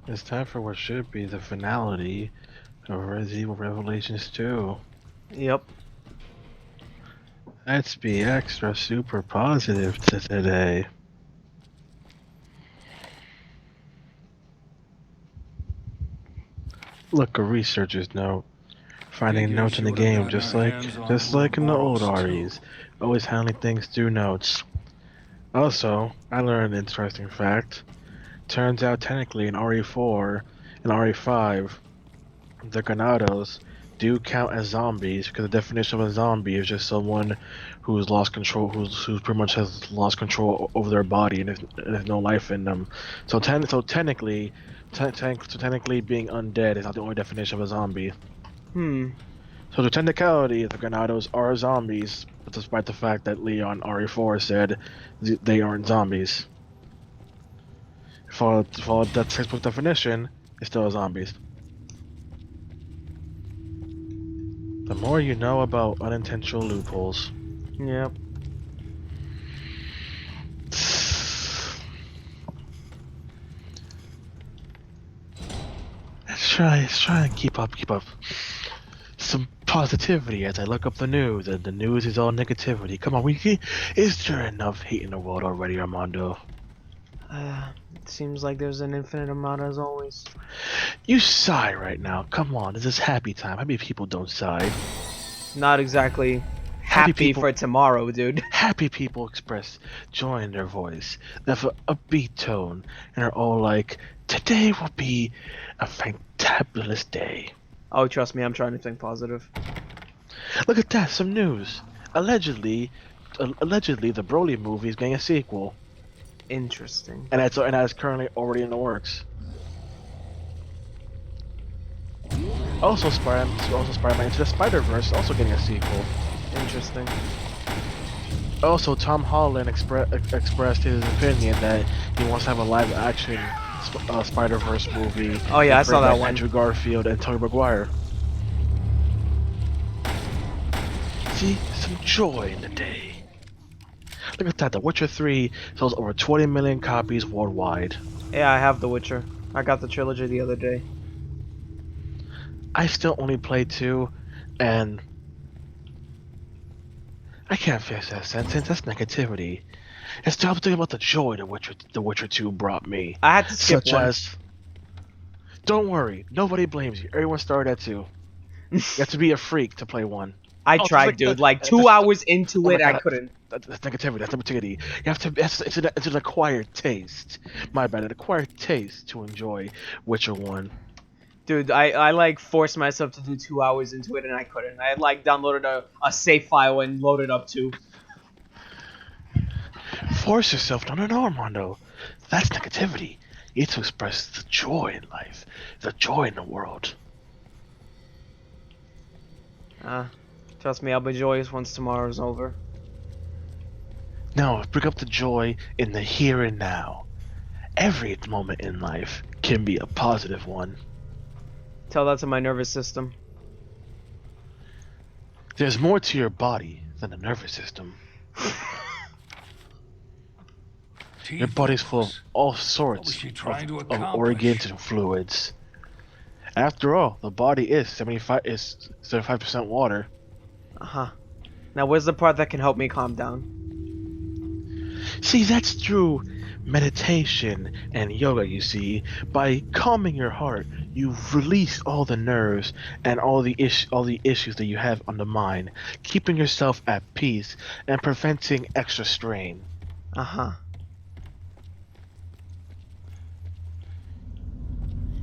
It's time for what should be the finality of Resident Evil Revelations 2. Yep. Let's be extra super positive today. Look, a researcher's note. Finding Figured notes she in the would have game, gotten her hands on just one like of in the old Borok's REs. too. Always handling things through notes. Also, I learned an interesting fact. Turns out technically in RE4 and RE5, the Granados do count as zombies because the definition of a zombie is just someone who's lost control, who's pretty much has lost control over their body and there's no life in them. So technically, being undead is not the only definition of a zombie. So the technicality, the Granados are zombies, but despite the fact that Leon RE4 said they aren't zombies. For that textbook definition, it's still zombies. The more you know about unintentional loopholes. Yep. Let's try and keep up some positivity as I look up the news, and the news is all negativity. Come on, is there enough hate in the world already, Armando? It seems like there's an infinite amount as always. You sigh right now. Come on, this is happy time. How many people don't sigh? Not exactly happy people- for tomorrow, dude. Happy people express joy in their voice. They have an upbeat tone, and are all like, "Today will be a fantabulous day." Oh, trust me, I'm trying to think positive. Look at that, some news. Allegedly, the Broly movie is getting a sequel, Interesting. and that's currently already in the works. Also, Spider-Man Into the Spider-Verse also getting a sequel. Interesting. Also, Tom Holland expressed his opinion that he wants to have a live-action Spider-Verse movie. Oh yeah, I saw that one. Andrew Garfield and Tobey Maguire. See, some joy in the day. Look at that, The Witcher 3 sells over 20 million copies worldwide. Yeah, I have The Witcher. I got the trilogy the other day. I still only played 2, and I can't finish that sentence. That's negativity. And stop thinking about the joy The Witcher 2 brought me. I had to skip Such one. as, don't worry, nobody blames you. Everyone started at 2. You have to be a freak to play 1. I Oh, tried, dude. Like 2 that's- hours into oh my it, I God. couldn't. That's negativity. That's negativity. You have to. It's an acquired taste. My bad. An acquired taste to enjoy Witcher 1. Dude, I like forced myself to do 2 hours into it and I couldn't. I had like downloaded a save file and loaded up too. Force yourself. No, Armando. That's negativity. You need to express the joy in life, the joy in the world. Trust me, I'll be joyous once tomorrow's over. No, bring up the joy in the here and now. Every moment in life can be a positive one. Tell that to my nervous system. There's more to your body than the nervous system. Your body's full of all sorts of organs and fluids. After all, the body is 75% water. Now where's the part that can help me calm down? See, that's through meditation and yoga, you see. By calming your heart, you release all the nerves and all the issues that you have on the mind, keeping yourself at peace and preventing extra strain.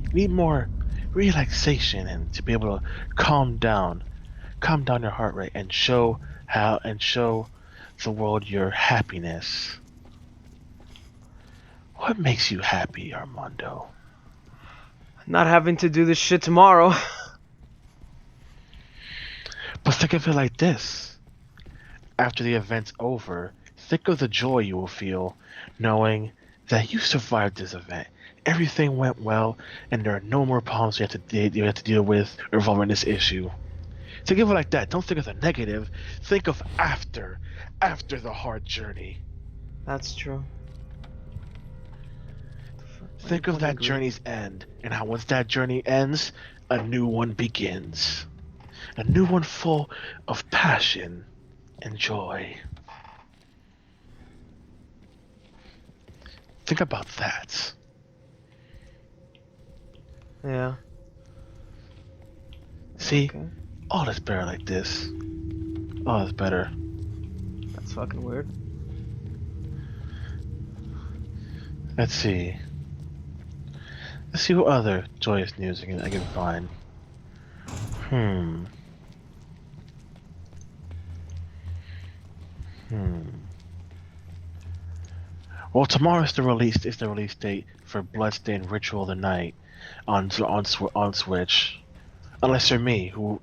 You need more relaxation and to be able to calm down your heart rate and show the world your happiness. What makes you happy, Armando? Not having to do this shit tomorrow. But think of it like this. After the event's over, think of the joy you will feel knowing that you survived this event. Everything went well, and there are no more problems you have to deal with revolving this issue. Think of it like that. Don't think of the negative. Think of after the hard journey. That's true. Think of that journey's end, and how once that journey ends, a new one begins. A new one full of passion and joy. Think about that. Yeah. See? Okay. All is better like this. All is better. That's fucking weird. Let's see. Let's see what other joyous news I can find. Hmm. Well, tomorrow is the release date for Bloodstained Ritual of the Night on Switch. Unless you're me, who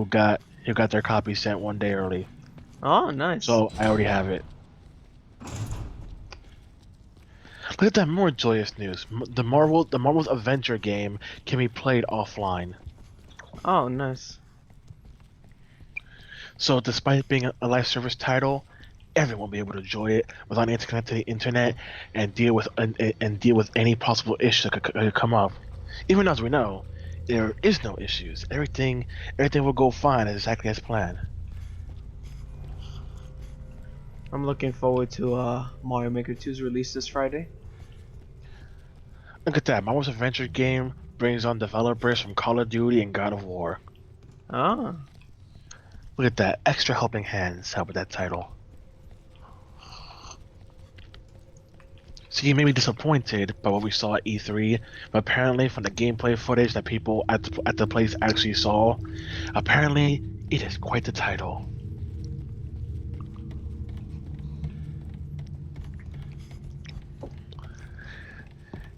got their copy sent one day early. Oh, nice. So I already have it. Look at that, more joyous news. The Marvel's Avenger game can be played offline. Oh, nice. So despite it being a live service title, everyone will be able to enjoy it without needing to connect to the internet and deal with any possible issue that could come up. Even as we know, there is no issues. Everything will go fine exactly as planned. I'm looking forward to Mario Maker 2's release this Friday. Look at that, Marvel's Adventure game brings on developers from Call of Duty and God of War. Ah. Look at that, extra helping hands help with that title. So you may be disappointed by what we saw at E3, but apparently from the gameplay footage that people at the place actually saw, apparently it is quite the title.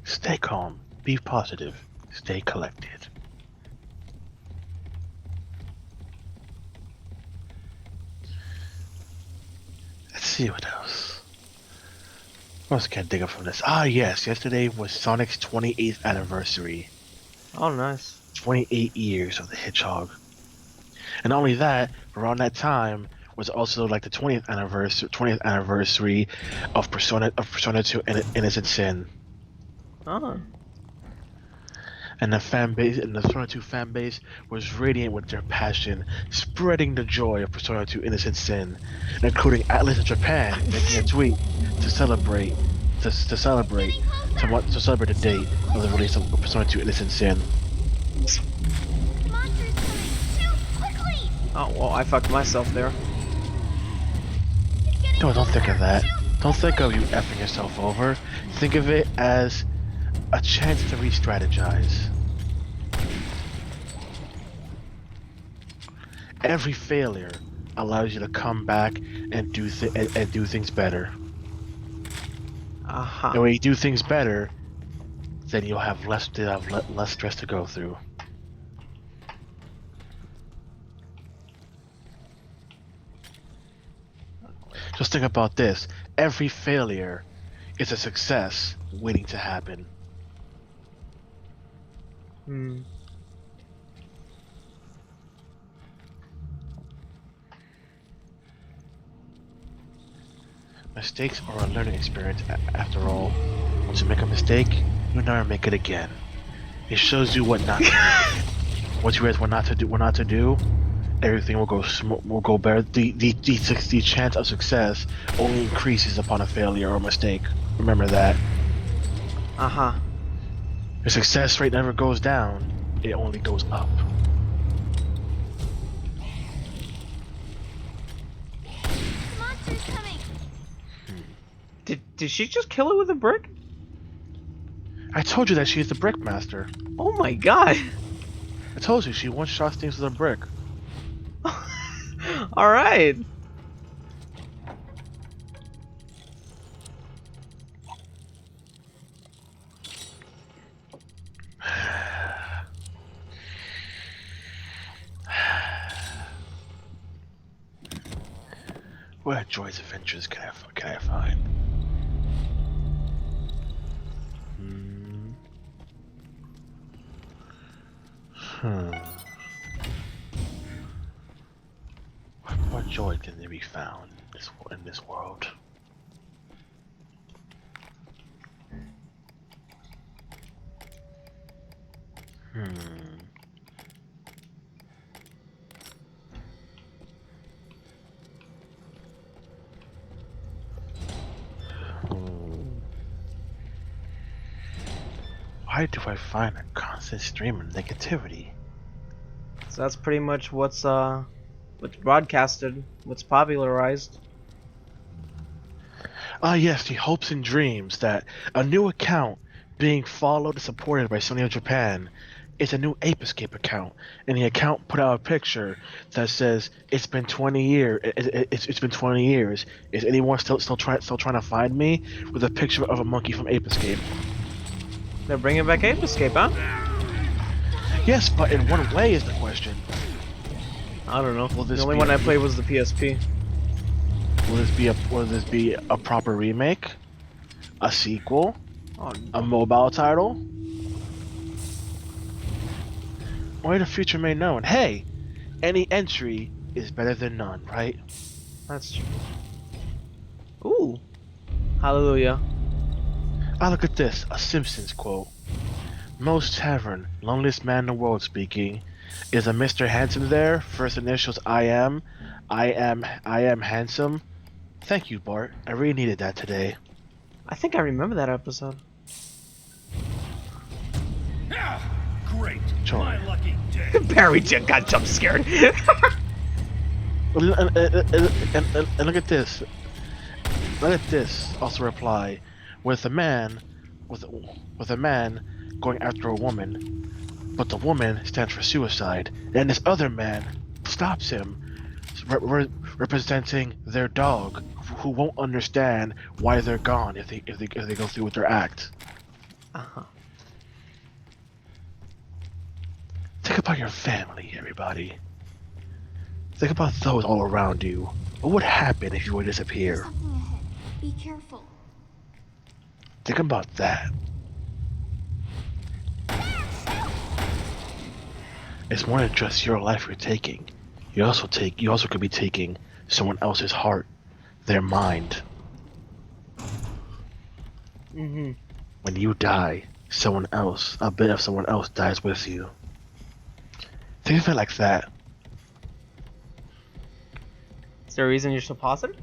Stay calm, be positive, stay collected. Let's see what else. What else can I dig up from this? Ah, yes, yesterday was Sonic's 28th anniversary. Oh, nice. 28 years of the Hedgehog. And not only that, around that time was also like the 20th anniversary of Persona 2 Innocent Sin. Oh. And the Persona 2 fan base was radiant with their passion, spreading the joy of Persona 2 Innocent Sin, including Atlas in Japan making a tweet to celebrate the date of the release of Persona 2 Innocent Sin. Oh, well, I fucked myself there. No, don't think of that. Don't think of you effing yourself over. Think of it as a chance to re-strategize. Every failure allows you to come back and do things better. Aha. And when you do things better, then you'll have less stress to go through. Just think about this. Every failure is a success waiting to happen. Hmm. Mistakes are a learning experience after all. Once you make a mistake, you never make it again. It shows you what not to do. Once you realize what not to do, everything will go better. The chance of success only increases upon a failure or mistake. Remember that. Uh-huh. The success rate never goes down, it only goes up. Monster's coming. Did she just kill it with a brick? I told you that she's the brick master. Oh my god. I told you she one-shot things with a brick. Alright. What joyous adventures can I find? What joy can there be found in this world? Hmm. Why do I find a constant stream of negativity? So that's pretty much what's broadcasted, what's popularized. Ah, yes, the hopes and dreams that a new account being followed and supported by Sony of Japan is a new Ape Escape account, and the account put out a picture that says it's been 20 years. It's been 20 years. Is anyone still trying to find me? With a picture of a monkey from Ape Escape. They're bringing back Ape Escape, huh? Yes, but in what way is the question? I don't know. Will this The only be one a- I played was the PSP. Will this be a proper remake? A sequel? Oh, A mobile title? Only the future may know. And hey, any entry is better than none, right? that's true. Ooh. Hallelujah. Ah, look at this, a Simpsons quote. Most tavern, loneliest man in the world speaking. Is a Mr. Handsome there? First initials I am handsome. Thank you, Bart. I really needed that today. I think I remember that episode. Yeah, great. Sure. My lucky day. Barry just got jump scared. And look at this. Look at this. Also reply, with a man going after a woman, but the woman stands for suicide, and this other man stops him, representing their dog, who won't understand why they're gone if they go through with their act. Uh-huh. Think about your family, everybody. Think about those all around you. What would happen if you were to disappear? Something ahead. Be careful. Think about that. It's more than just your life you're taking. You also could be taking someone else's heart, their mind. Mm-hmm. When you die, a bit of someone else dies with you. Think of it like that. Is there a reason you're so positive?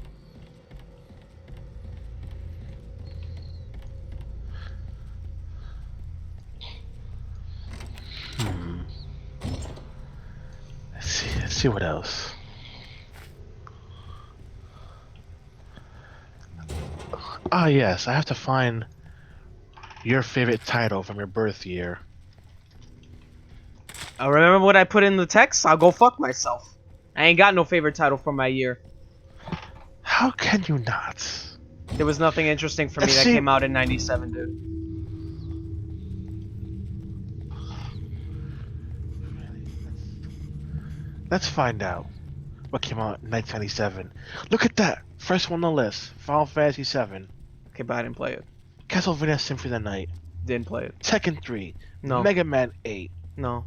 Let's see what else. Ah, yes, I have to find your favorite title from your birth year. Remember what I put in the text? I'll go fuck myself. I ain't got no favorite title from my year. How can you not? There was nothing interesting for me that See- came out in '97, dude. Let's find out what came out in 1997. Look at that! First one on the list, Final Fantasy VII, Okay, but I didn't play it. Castlevania Symphony of the Night, Didn't play it. Tekken 3, No. Mega Man 8, No.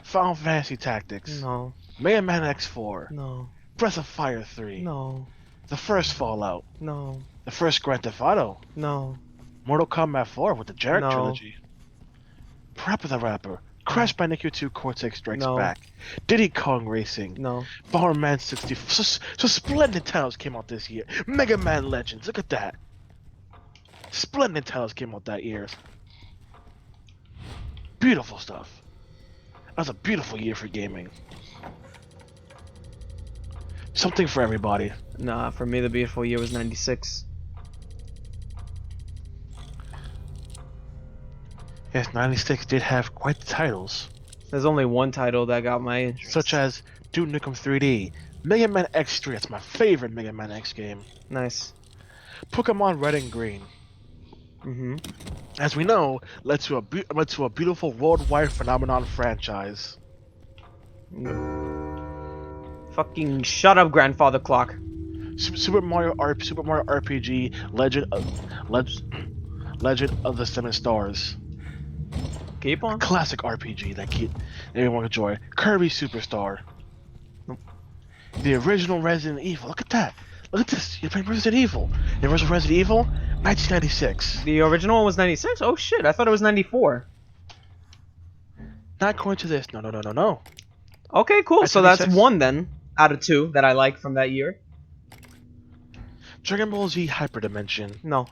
Final Fantasy Tactics, No. Mega Man X4, No. Breath of Fire 3, No. the first Fallout, No. the first Grand Theft Auto, No. Mortal Kombat 4 with the Jarrett No. trilogy, Parappa the Rapper, Crash Bandicoot 2 Cortex Strikes No. Back, Diddy Kong Racing, No. Bomberman 64. So splendid titles came out this year. Mega Man Legends, look at that. Splendid titles came out that year. Beautiful stuff. That was a beautiful year for gaming. Something for everybody. Nah, for me the beautiful year was '96. Yes, 96 did have quite the titles, There's only one title that got my interest. such as Duke Nukem 3D, Mega Man X3, that's my favorite Mega Man X game, Nice. Pokemon Red and Green. Mm-hmm. As we know, led to a beautiful worldwide phenomenon franchise. Fucking shut up, grandfather clock. Super Mario RPG Legend of the Seven Stars. Keep on. Classic RPG that everyone can enjoy. Kirby Superstar. Nope. The original Resident Evil. Look at that. Look at this. You played Resident Evil. The original Resident Evil, 1996. The original one was '96. Oh shit! I thought it was '94. Not according to this. No. Okay, cool. That's So what he that's says. 1 then out of 2 that I like from that year. Dragon Ball Z Hyperdimension. No.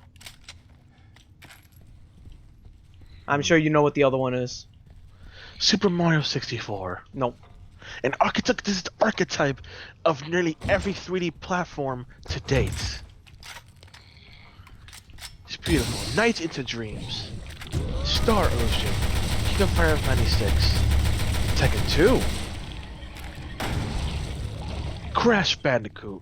I'm sure you know what the other one is. Super Mario 64. Nope. An archetype. This is the archetype of nearly every 3D platform to date. It's beautiful. Night into Dreams. Star Ocean. King of Fire 96. Tekken 2. Crash Bandicoot.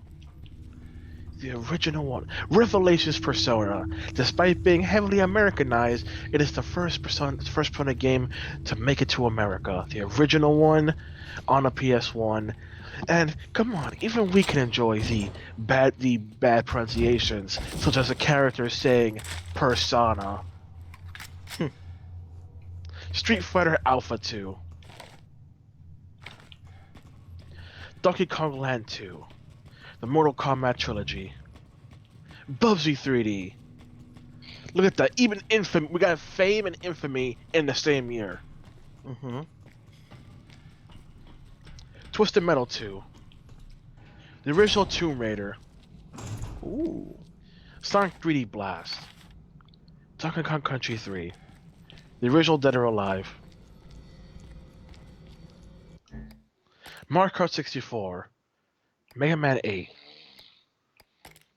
The original one. Revelations Persona. Despite being heavily Americanized, it is the first Persona game to make it to America. The original one on a PS1. And come on, even we can enjoy the bad pronunciations, such as a character saying persona. Street Fighter Alpha 2. Donkey Kong Land 2. The Mortal Kombat trilogy. Bubsy 3D. Look at that. Even Infamy. We got Fame and Infamy in the same year. Mm-hmm. Twisted Metal 2. The original Tomb Raider. Ooh. Sonic 3D Blast. Donkey Kong Country 3. The original Dead or Alive. Mario Kart 64. Mega Man 8.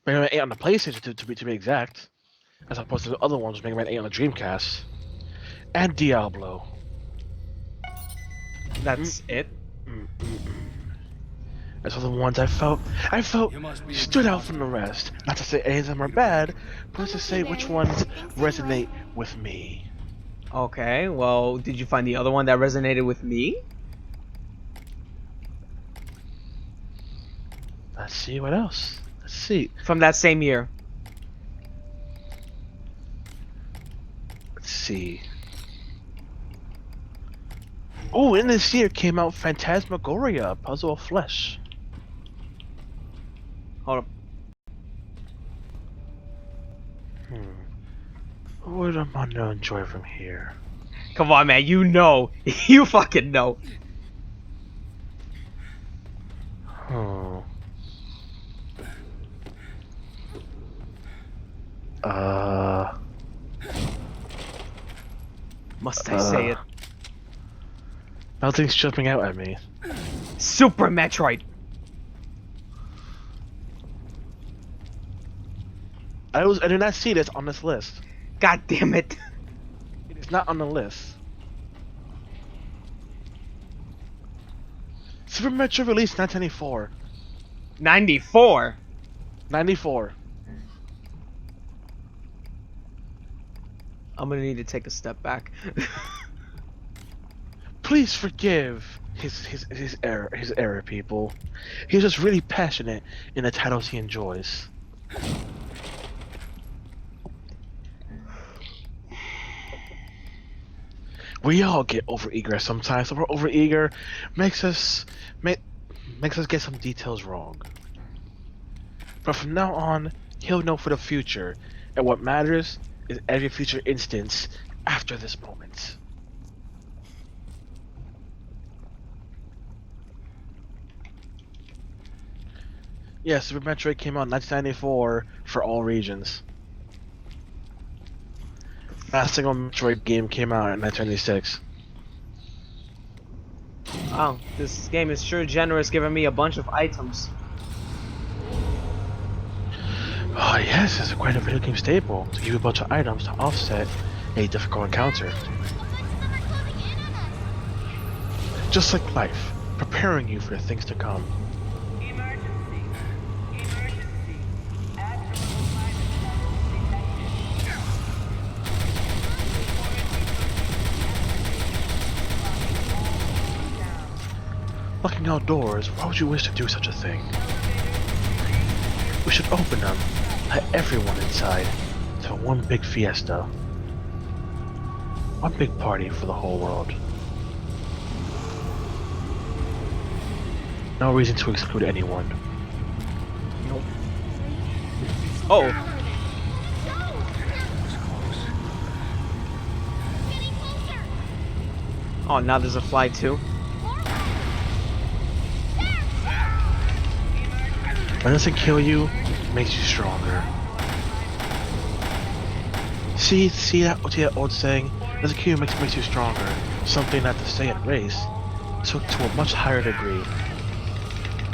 Mega Man 8 on the PlayStation to be exact. As opposed to the other ones, Mega Man 8 on the Dreamcast. And Diablo. That's it? Those are the ones I felt stood out from the rest. Not to say any of them are bad, but to say which ones resonate with me. Okay, well, did you find the other one that resonated with me? Let's see what else. Let's see. From that same year. Let's see. Oh, in this year came out Phantasmagoria, Puzzle of Flesh. Hold up. What would I want to enjoy from here? Come on, man, you know. You fucking know. Oh. Must I say it? Nothing's jumping out at me. Super Metroid. I did not see this on this list. God damn it. It is not on the list. Super Metroid released 1994. 94. 94. I'm gonna need to take a step back. Please forgive his error, people. He's just really passionate in the titles he enjoys. We all get overeager sometimes. So we're overeager makes us get some details wrong. But from now on, he'll know for the future, and what matters is every future instance after this moment. Yeah, Super Metroid came out in 1994 for all regions. Last single Metroid game came out in 1996. Wow, this game is sure generous, giving me a bunch of items. Oh yes, it's quite a video game staple to give you a bunch of items to offset a difficult encounter. Just like life, preparing you for the things to come. Locking out doors, why would you wish to do such a thing? We should open them, let everyone inside, to one big fiesta. One big party for the whole world. No reason to exclude anyone. Nope. Oh. Oh, now there's a fly too. When it doesn't kill you, it makes you stronger. See that old saying? Doesn't kill you, makes you stronger. Something that the Saiyan race took to a much higher degree.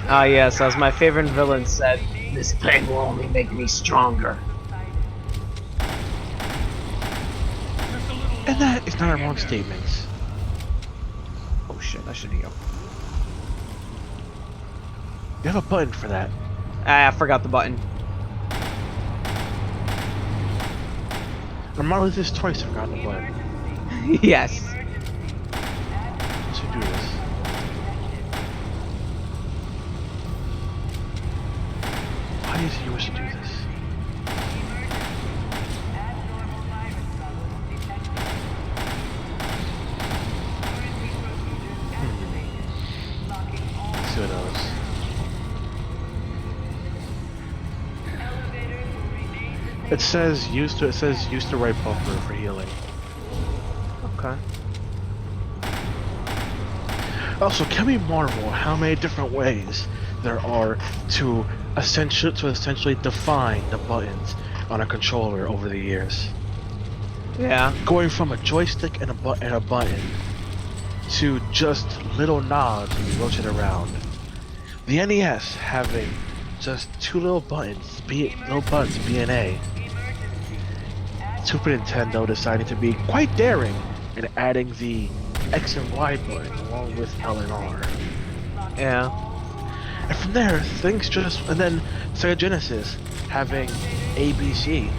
Ah, yes, as my favorite villain said, this pain will only make me stronger. And that is not a wrong statement. Oh shit, I should heal. You have a button for that. Ah, I forgot the button. I'm not this twice I forgot the button. Yes. Let's do this. Why is he wish to do this? Let's see what else. It says use the right bumper for healing. Okay. Also, can we marvel how many different ways there are to essentially define the buttons on a controller over the years? Yeah. Going from a joystick and a button to just little knobs when you rotate around. The NES having just two little buttons, B and A. Super Nintendo decided to be quite daring in adding the X and Y button along with L and R. Yeah. And from there, and then Sega Genesis having ABC.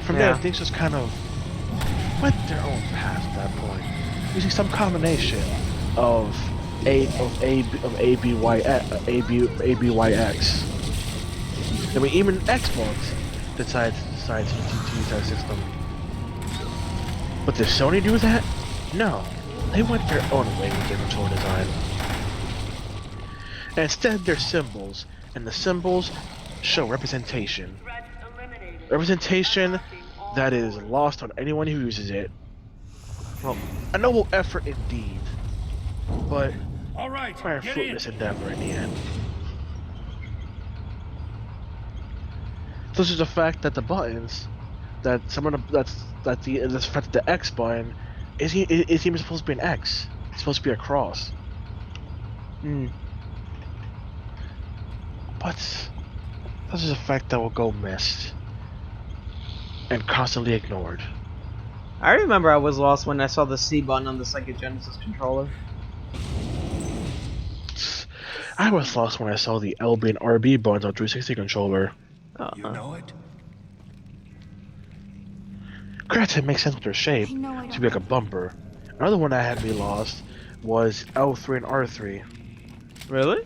From there, things just kind of went their own path at that point, using some combination of ABYX. I mean, even Xbox decides to use that system. But did Sony do that? No. They went their own way with their controller design. And instead, they're symbols, and the symbols show representation. Representation that is lost on anyone who uses it. Well, a noble effort indeed, but All right, quite a get fruitless in. endeavor in the end. This is the fact that the buttons, that the fact that the X button is even supposed to be an X. It's supposed to be a cross. But this is a fact that will go missed and constantly ignored. I remember I was lost when I saw the C button on the Sega Genesis controller. I was lost when I saw the LB and RB buttons on 360 controller. You know it? Granted, it makes sense with their shape I know I to don't be like a bumper. Another one that had me lost was L3 and R3. Really?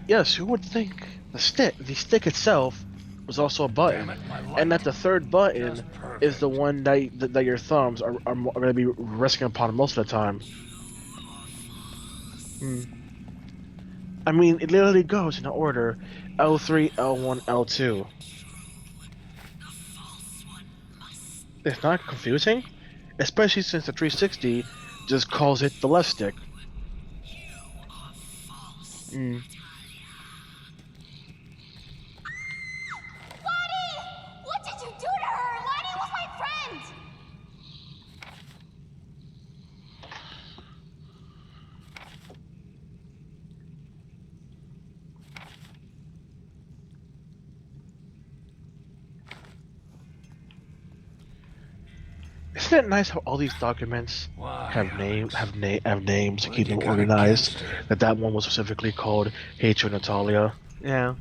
Yes, who would think the stick itself was also a button, Damn it, my light. and that the third button Just perfect. is the one that your thumbs are going to be resting upon most of the time. I mean, it literally goes in order: L3, L1, L2. It's not confusing, especially since the 360 just calls it the left stick. What did you do to her? Lottie was my friend! Isn't it nice how all these documents Why, have names to What keep you them got organized? against her? That one was specifically called Hatred Natalia. Yeah.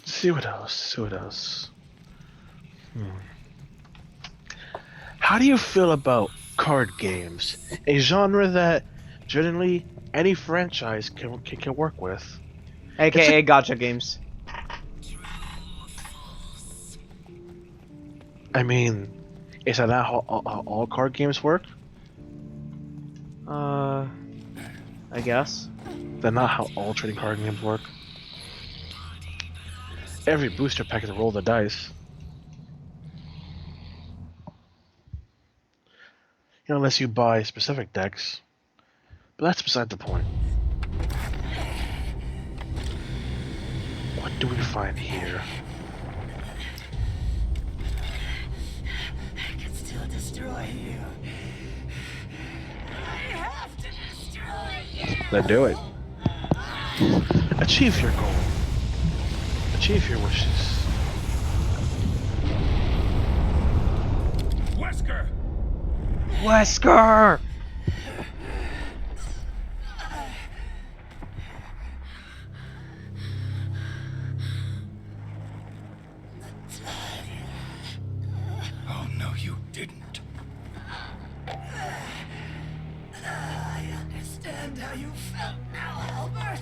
See what else? How do you feel about card games? A genre that generally any franchise can work with. AKA gacha games. I mean, is that not how all card games work? I guess. That's not how all trading card games work. Every booster pack is a roll the dice. Unless you buy specific decks. But that's beside the point. What do we find here? I can still destroy you. I have to destroy you. Then do it. Achieve your goal. Achieve your wishes. Wesker! Wesker! Oh, no, you didn't. I understand how you felt now, Albert.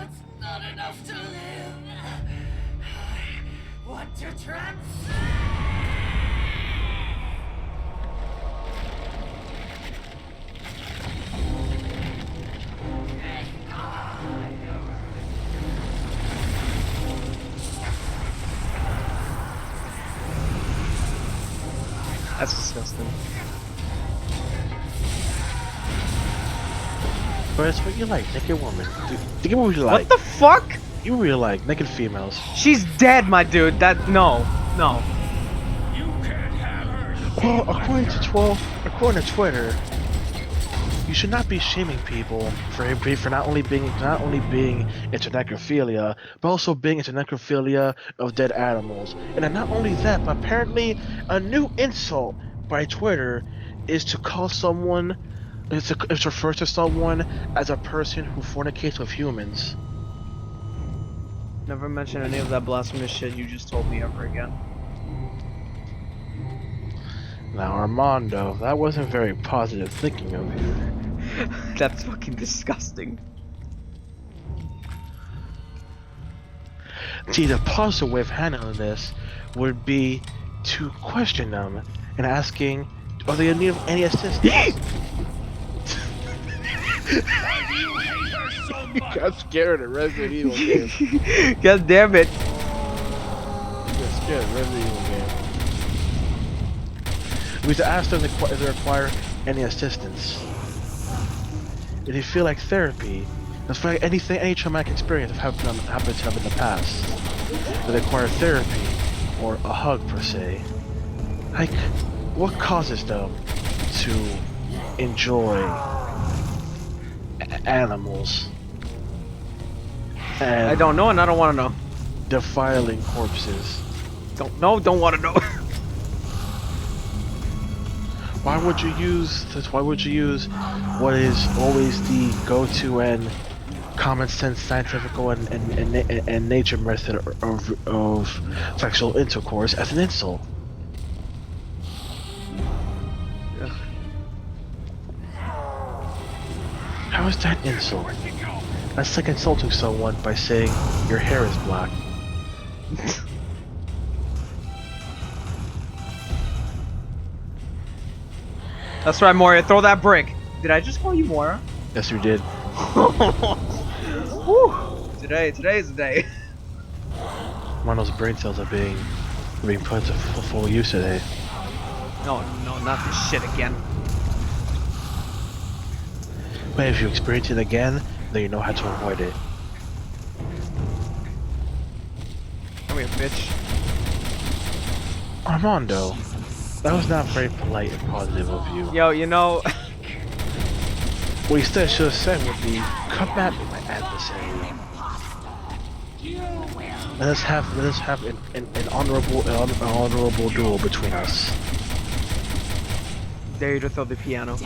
It's not enough to live. I want to transcend. That's disgusting. But it's what you like, naked woman. Think what you like. What the fuck? You really like naked females. She's dead, my dude. No. You can't have her. Well, according to Twitter, you should not be shaming people for not only being into necrophilia, but also being into necrophilia of dead animals. And then not only that, but apparently a new insult by Twitter is to call someone, is to refer to someone as a person who fornicates with humans. Never mention any of that blasphemous shit you just told me ever again. Now, Armando, that wasn't very positive thinking of you. That's fucking disgusting. See, the positive way of handling this would be to question them and asking, are they in need of any assistance? Why do you hate her so much? Got scared at Resident Evil game. God damn it. Got scared at Resident Evil game. We have to ask them if they require any assistance. If they feel like therapy, that's like any traumatic experience that happened to them in the past. If they require therapy or a hug per se. Like, what causes them to enjoy animals? And I don't know and I don't want to know. defiling corpses. Don't want to know. Why would you use what is always the go-to and common sense, scientific and nature method of sexual intercourse as an insult? How is that insult? That's like insulting someone by saying your hair is black. That's right, Moria. Throw that brick. Did I just call you Moira? Yes, you did. Whew. Today is the day. Mono's brain cells are being put to full use today. No, not this shit again. But if you experience it again, then you know how to avoid it. Come here, bitch. Armando, that was not very polite and positive of you. Yo, you know... What you should have said would be, come at me, my adversary. Let us have an honorable duel between us. Dare you to throw the piano.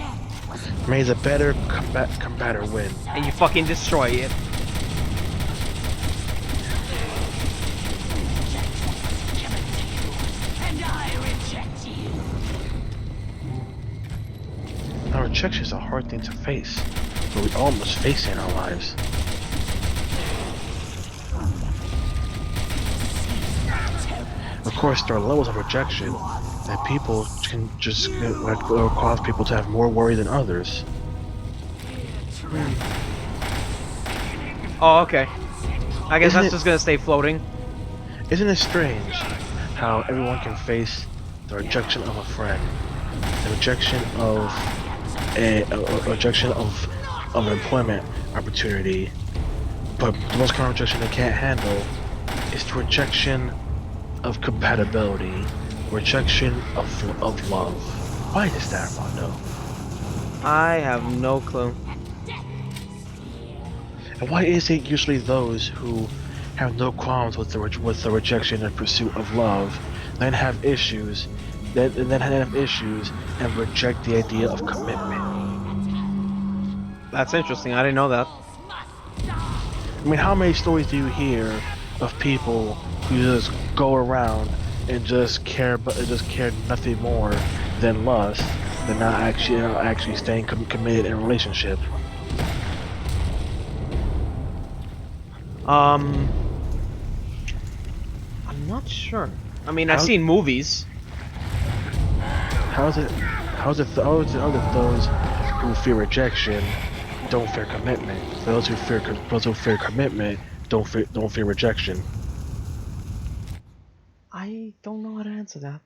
May the better combatter win. And you fucking destroy it. And I reject you. rejection is a hard thing to face, but we all must face it in our lives. Of course, there are levels of rejection that people can just cause people to have more worry than others. Oh, okay. I guess Isn't that's it- just gonna stay floating. Isn't it strange how everyone can face the rejection of a friend, the rejection of a rejection of employment opportunity, but the most common rejection they can't handle is the rejection of compatibility, rejection of love. Why is that, Rondo? I have no clue. And why is it usually those who have no qualms with the rejection and pursuit of love, then have issues, then have issues and reject the idea of commitment? That's interesting. I didn't know that. I mean, how many stories do you hear of people who just go around and just care nothing more than lust, than not actually staying committed in a relationship? I'm not sure. I mean, I've How- seen movies. How is it those who fear rejection don't fear commitment? Those who fear commitment don't fear rejection. I don't know how to answer that.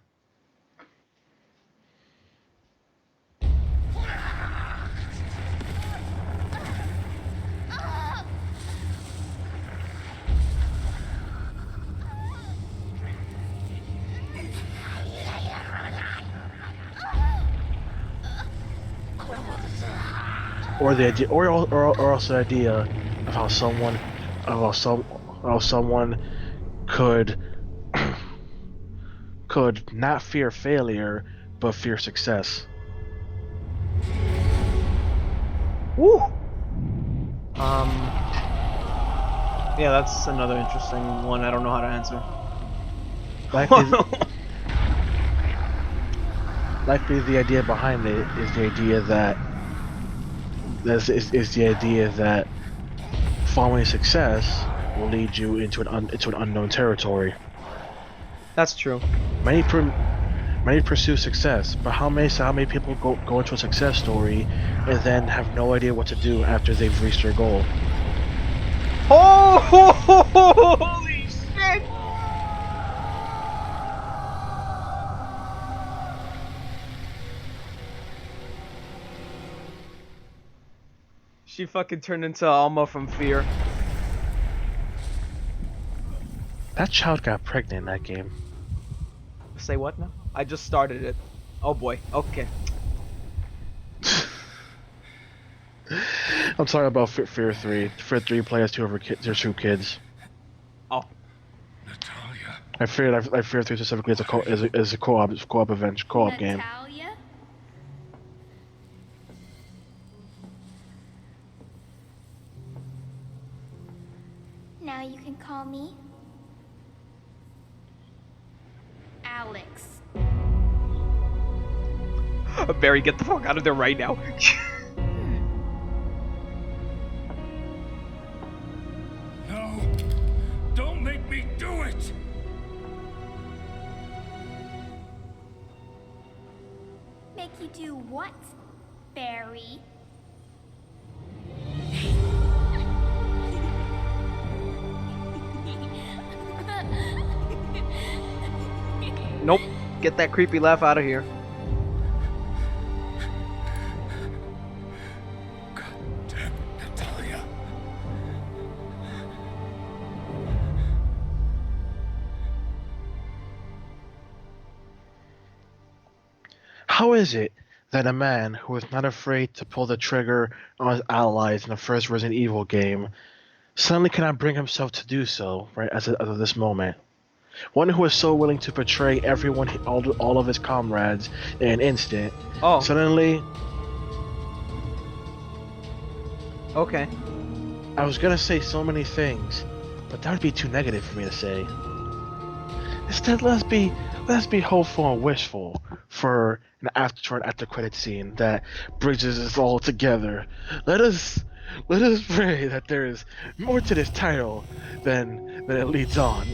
Or the idea, or also the idea of how someone could could not fear failure but fear success. Woo! Yeah, that's another interesting one. I don't know how to answer. Likely the idea behind it is the idea that following success will lead you into an unknown territory. That's true. Many pursue success, but how many people go into a success story and then have no idea what to do after they've reached their goal? Oh, holy shit! She fucking turned into Alma from Fear. That child got pregnant in that game. Say what now? I just started it. Oh boy. Okay. I'm sorry about Fear 3. Fear 3 players two kids. Oh. Natalia. I fear 3 specifically as a co-op event, co-op game. Natalia? Now you can call me Alex. Barry, get the fuck out of there right now. No. Don't make me do it. Make you do what, Barry? Nope. Get that creepy laugh out of here. God damn it, Natalia. How is it that a man who is not afraid to pull the trigger on his allies in the first Resident Evil game suddenly cannot bring himself to do so right as of this moment? One who is so willing to betray everyone, all of his comrades in an instant, Oh. suddenly, Okay. I was gonna say so many things, but that would be too negative for me to say. Instead, let's be hopeful and wishful for an after credit scene that bridges us all together. Let us pray that there is more to this title than it leads on.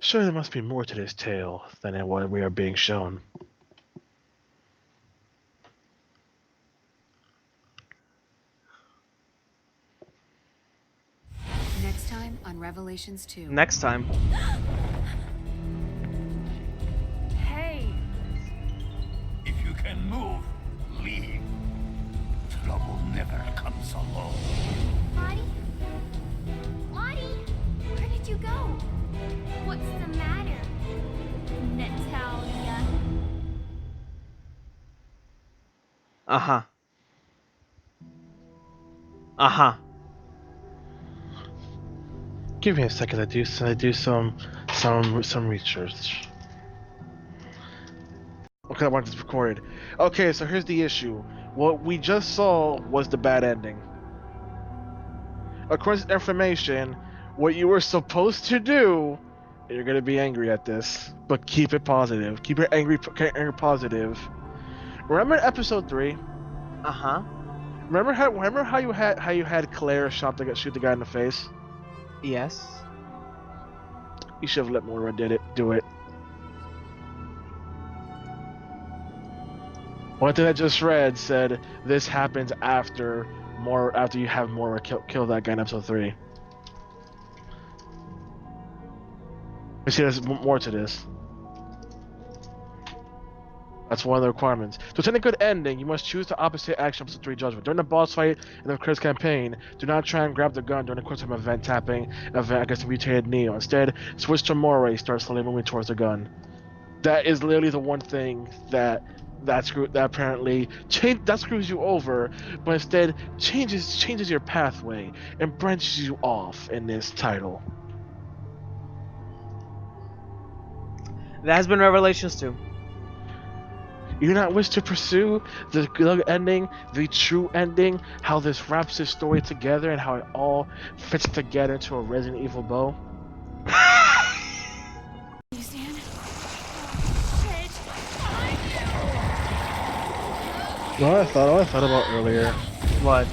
Sure, there must be more to this tale than in what we are being shown. Next time on Revelations 2. Next time. Hey! If you can move, leave. Trouble never comes alone. Lottie? Lottie? Where did you go? What's the matter, Natalia? Uh-huh. Uh-huh. Give me a second. I do some research. Okay, I want this recorded. Okay, so here's the issue. What we just saw was the bad ending. According to information, what you were supposed to do, you're gonna be angry at this, but keep it positive. Keep your anger positive. Remember episode 3? Uh-huh. Remember how you had Claire shoot the guy in the face? Yes. You should have let Moira do it. One thing I just read said this happens after you have Moira kill that guy in episode 3. You see, there's more to this. That's one of the requirements. To attain a good ending, you must choose the opposite action of episode 3 judgment. During the boss fight in the Chris campaign, do not try and grab the gun during the quick time event tapping event against the mutated Neo. Instead, switch to Moira, start slowly moving towards the gun. That is literally the one thing that apparently that screws you over, but instead changes your pathway and branches you off in this title. That has been Revelations 2. You do not wish to pursue the good ending, the true ending, how this wraps this story together and how it all fits together into a Resident Evil bow? You stand? What I thought about earlier. What?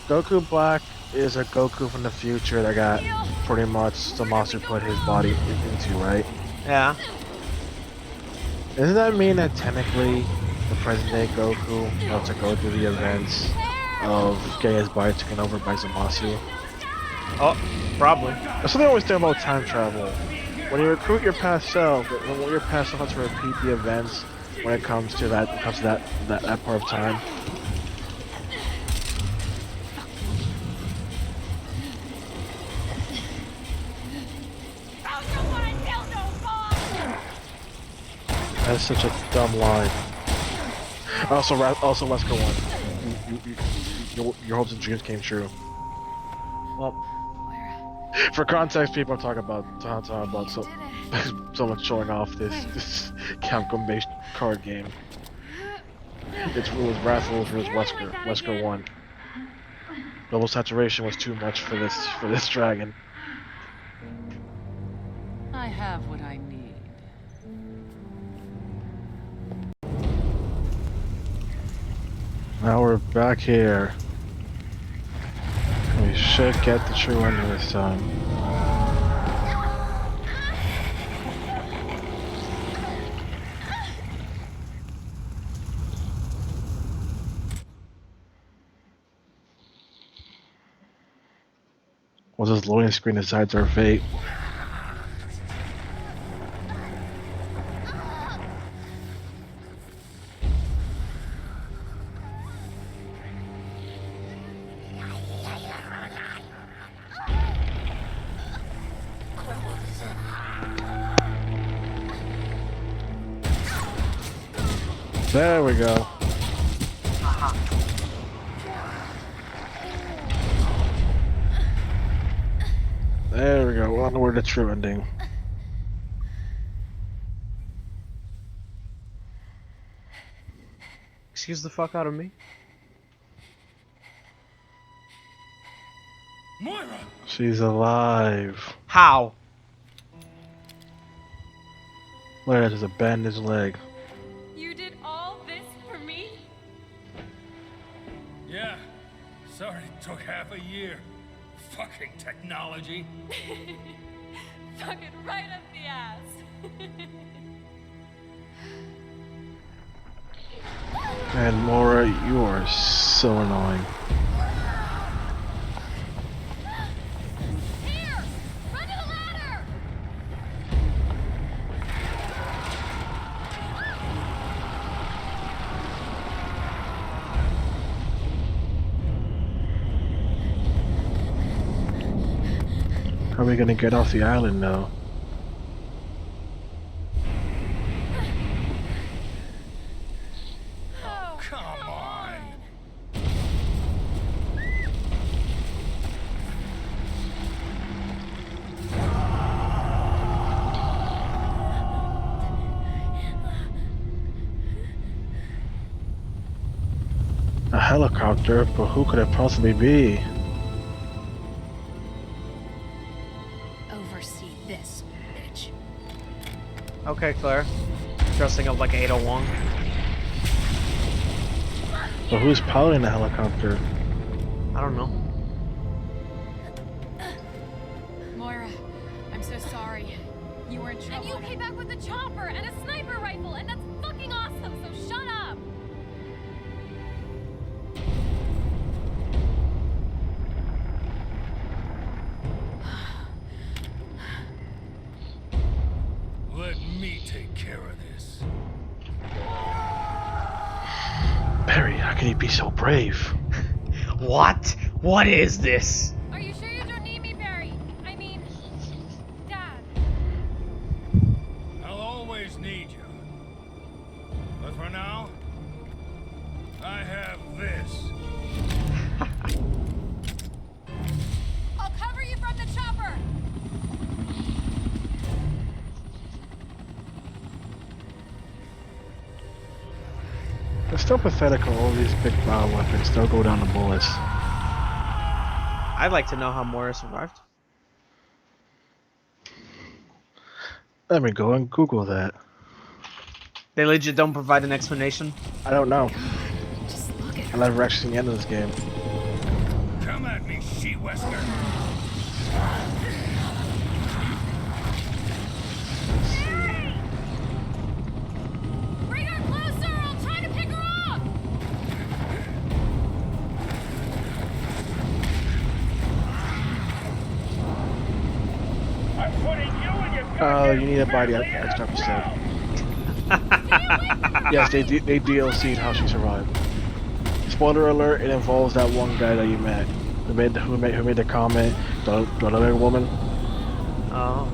Goku Black is a Goku from the future that got pretty much the monster put his body into, right? Yeah. Doesn't that mean that technically the present day Goku had to go through the events of getting his body taken over by Zamasu? Oh, probably. That's something I always think about time travel. When you recruit your past self, when your past self has to repeat the events when it comes to that part of time. That's such a dumb line. Also Wesker won. Your hopes and dreams came true. Well, For context, people are talking about someone showing off this Capcom-based card game. It was Wrathful versus Wesker. Wesker won. Double saturation was too much for this dragon. I have what I need. Now we're back here. We should get the true ending this time. Once this loading screen decides our fate. There we go. There we go. On toward the true ending. excuse Excuse the fuck out of me. Moira! She's alive. How? Look at that, just a bandaged leg. You did all this for me? Yeah. Sorry it took half a year. Fucking technology. Fucking right up the ass. And Laura, you are so annoying. Here! Run to the ladder! How are we gonna get off the island now? Oh, Come on. A helicopter, but who could it possibly be? Oversee this, bitch. Okay, Claire. Dressing up like Ada Wong. But who's piloting the helicopter? I don't know. Moira, I'm so sorry. You were in and trouble. you came back with a chopper and a sniper rifle, and that's fucking awesome, so shut up! Let me take care of this. Barry, how can he be so brave? What? What is this? Are you sure you don't need me, Barry? I mean, Dad. I'll always need you. But for now, I have this. I'll cover you from the chopper! It's still pathetic how all these big battle weapons still go down to bullets. I'd like to know how Moira survived. Let me go and Google that. They legit don't provide an explanation. I don't know. Just look at I've her. never actually seen the end of this game. Come at me, she-wesker. Bring her closer! I'll try to pick her up! I'm putting you in your Oh, you need to buy the extra episode. Yes, they DLC'd how she survived. Spoiler alert: it involves that one guy that you met, who made the comment, the other woman. Oh.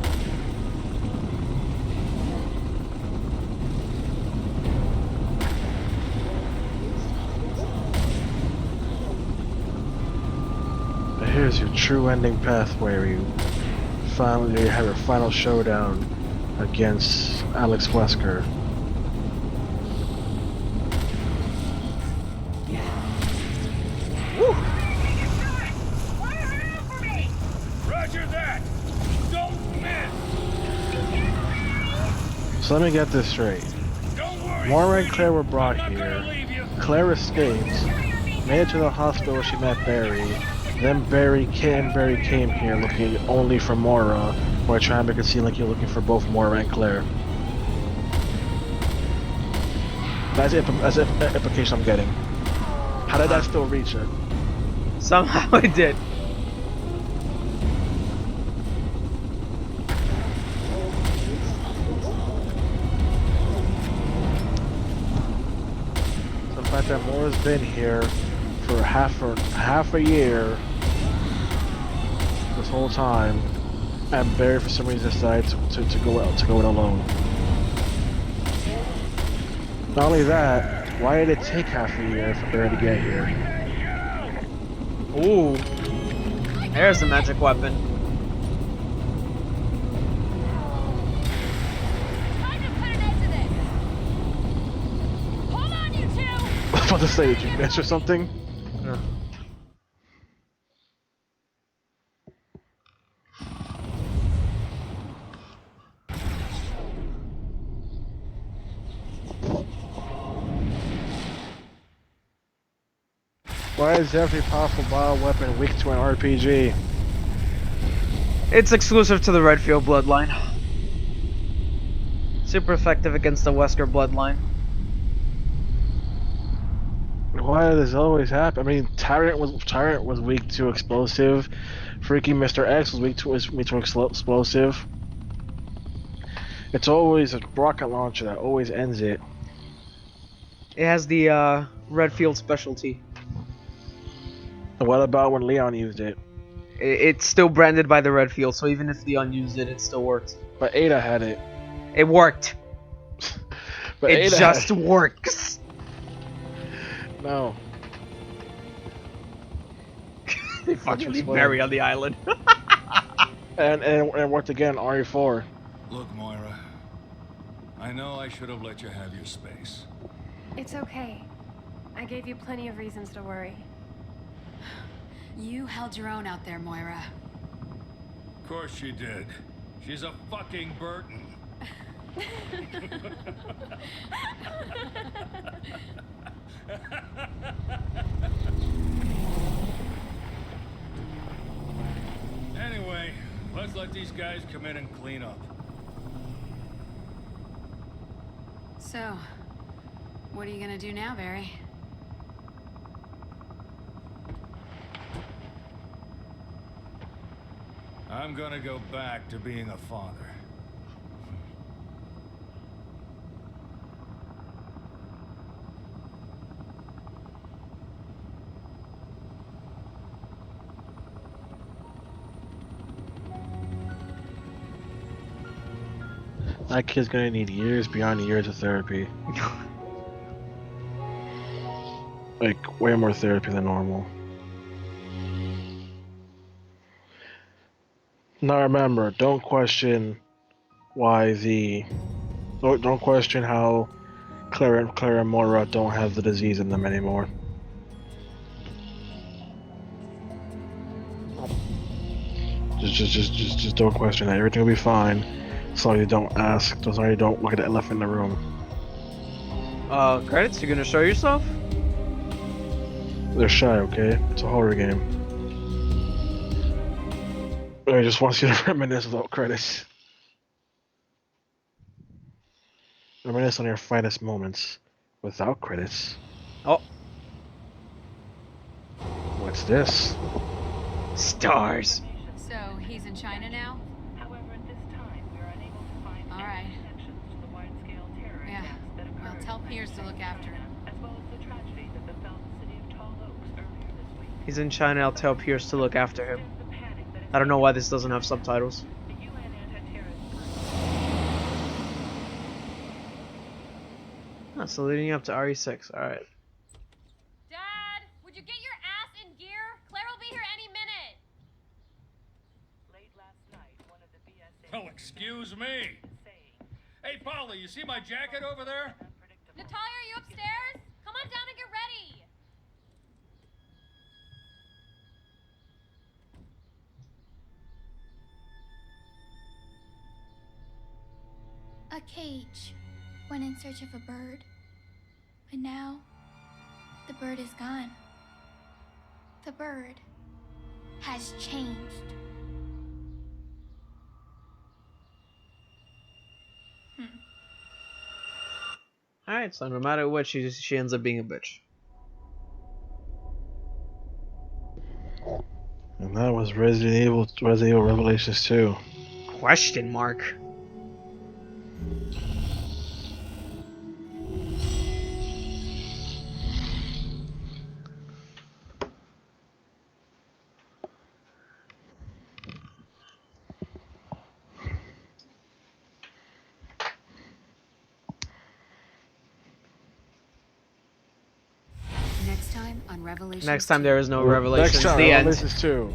But here's your true ending path where you finally have your final showdown against Alex Wesker. Roger that. Don't miss. So let me get this straight. Don't worry. Moira and sweetie. Claire were brought I'm not here. gonna leave you. Claire escaped, made it to the hospital where she met Barry. Then Barry came here looking only for Moira, where trying to make it seem like you're looking for both Moira and Claire. That's the implication I'm getting. How did that still reach her? Somehow it did. So the fact that Moira's been here for half a year this whole time, and Barry for some reason decided to go it alone. Not only that, why did it take half a year for Barry to get here? Ooh. There's the magic weapon. Time to put an end to this! Hold on, you two! about to say, did you miss or something? No. Why is every powerful bioweapon weak to an RPG? It's exclusive to the Redfield bloodline. Super effective against the Wesker bloodline. Why does this always happen? I mean, Tyrant was weak to explosive. Freaking Mr. X was weak to explosive. It's always a rocket launcher that always ends it. It has the Redfield specialty. And what about when Leon used it? It's still branded by the Redfield, so even if Leon used it, it still worked. But Ada had it. It worked. But It Ada just had works. No. They fucking leave explain. Mary on the island. And once again, RE4. Look, Moira. I know I should have let you have your space. It's okay. I gave you plenty of reasons to worry. You held your own out there, Moira. Of course she did. She's a fucking Burton. Anyway, let's let these guys come in and clean up. So, what are you gonna do now, Barry? I'm gonna go back to being a father. That kid's gonna need years beyond years of therapy. Like, way more therapy than normal. Now remember, don't question don't question how Claire and Moira don't have the disease in them anymore. Just don't question that. Everything will be fine. As long as you don't ask. As long as you don't look at the elephant in the room. Credits? You gonna show yourself? They're shy, okay? It's a horror game. I just want you to reminisce without credits. Reminisce on your finest moments without credits. Oh. What's this? Stars. So, he's in China now? However, at this time, we are unable to find All any right. connections to the wide-scale terror Yeah. attacks that Well, occurred tell in Piers to look after him. as well as the tragedy that befell the city of Tall Oaks earlier this week. He's in China. I'll tell Pierce to look after him. There's the panic that is I don't know why this doesn't have subtitles. the UN anti-terrorist group. Oh, so leading up to RE6. Alright. Dad, would you get your ass in gear? Claire will be here any minute. Late last night, one of the BSA Well, excuse me. saying Hey, Paula, you see my jacket over there? unpredictable. Natalia, are you upstairs? Come on down and get ready. A cage went in search of a bird, but now the bird is gone. The bird has changed. Alright, so no matter what, she ends up being a bitch. And that was Resident Evil Revelations 2. Question mark. Next time on Revelation. Next time there is no Revelations. Next time, The end. Revelations 2.